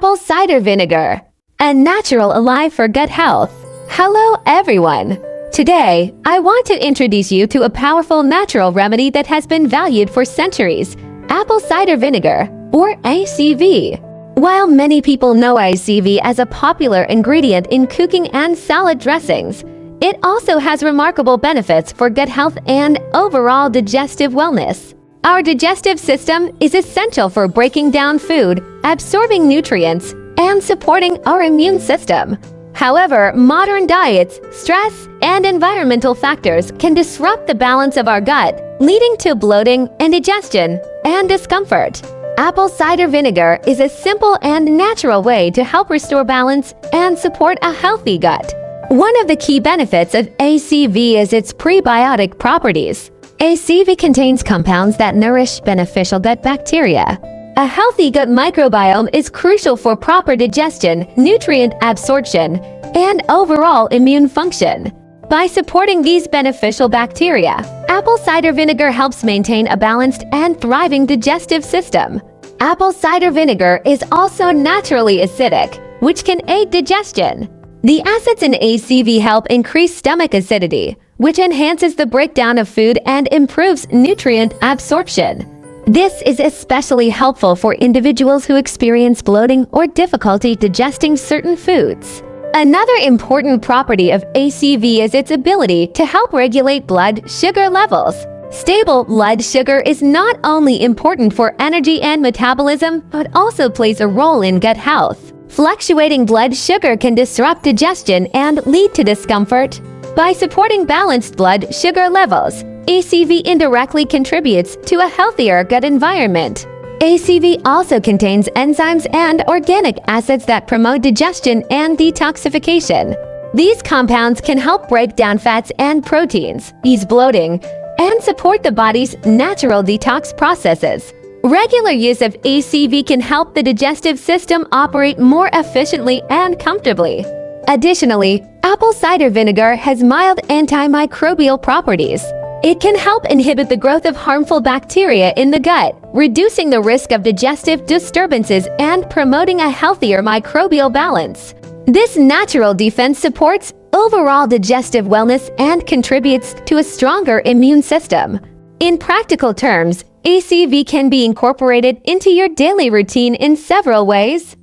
Apple cider vinegar, a natural ally for gut health. Hello everyone! Today, I want to introduce you to a powerful natural remedy that has been valued for centuries, apple cider vinegar, or ACV. While many people know ACV as a popular ingredient in cooking and salad dressings, it also has remarkable benefits for gut health and overall digestive wellness. Our digestive system is essential for breaking down food, absorbing nutrients, and supporting our immune system. However, modern diets, stress, and environmental factors can disrupt the balance of our gut, leading to bloating, indigestion, and discomfort. Apple cider vinegar is a simple and natural way to help restore balance and support a healthy gut. One of the key benefits of ACV is its prebiotic properties. ACV contains compounds that nourish beneficial gut bacteria. A healthy gut microbiome is crucial for proper digestion, nutrient absorption, and overall immune function. By supporting these beneficial bacteria, apple cider vinegar helps maintain a balanced and thriving digestive system. Apple cider vinegar is also naturally acidic, which can aid digestion. The acids in ACV help increase stomach acidity, which enhances the breakdown of food and improves nutrient absorption. This is especially helpful for individuals who experience bloating or difficulty digesting certain foods. Another important property of ACV is its ability to help regulate blood sugar levels. Stable blood sugar is not only important for energy and metabolism, but also plays a role in gut health. Fluctuating blood sugar can disrupt digestion and lead to discomfort. By supporting balanced blood sugar levels, ACV indirectly contributes to a healthier gut environment. ACV also contains enzymes and organic acids that promote digestion and detoxification. These compounds can help break down fats and proteins, ease bloating, and support the body's natural detox processes. Regular use of ACV can help the digestive system operate more efficiently and comfortably. Additionally, apple cider vinegar has mild antimicrobial properties. It can help inhibit the growth of harmful bacteria in the gut, reducing the risk of digestive disturbances and promoting a healthier microbial balance. This natural defense supports overall digestive wellness and contributes to a stronger immune system. In practical terms, ACV can be incorporated into your daily routine in several ways.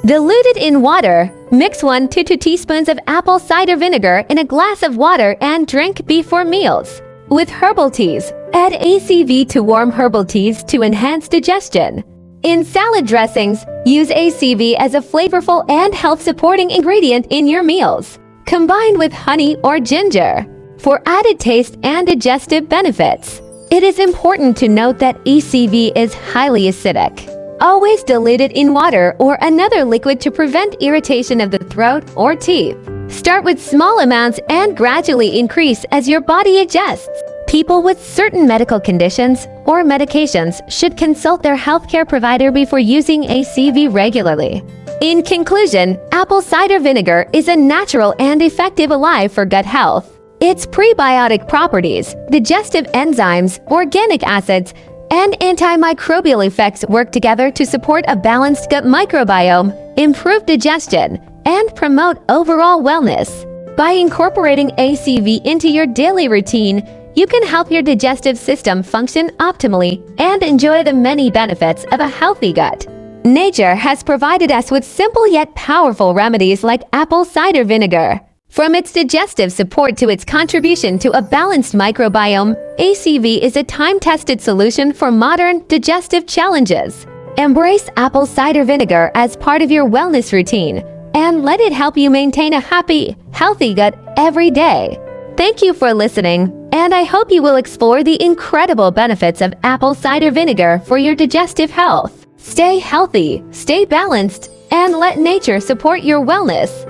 Dilute it in water. Mix 1 to 2 teaspoons of apple cider vinegar in a glass of water and drink before meals. With herbal teas, add ACV to warm herbal teas to enhance digestion. In salad dressings, use ACV as a flavorful and health-supporting ingredient in your meals, combined with honey or ginger, for added taste and digestive benefits. It is important to note that ACV is highly acidic. Always dilute it in water or another liquid to prevent irritation of the throat or teeth. Start with small amounts and gradually increase as your body adjusts. People with certain medical conditions or medications should consult their healthcare provider before using ACV regularly. In conclusion, apple cider vinegar is a natural and effective ally for gut health. Its prebiotic properties, digestive enzymes, organic acids, and antimicrobial effects work together to support a balanced gut microbiome, improve digestion, and promote overall wellness. By incorporating ACV into your daily routine, you can help your digestive system function optimally and enjoy the many benefits of a healthy gut. Nature has provided us with simple yet powerful remedies like apple cider vinegar. From its digestive support to its contribution to a balanced microbiome, ACV is a time-tested solution for modern digestive challenges. Embrace apple cider vinegar as part of your wellness routine, and let it help you maintain a happy, healthy gut every day. Thank you for listening, and I hope you will explore the incredible benefits of apple cider vinegar for your digestive health. Stay healthy, stay balanced, and let nature support your wellness.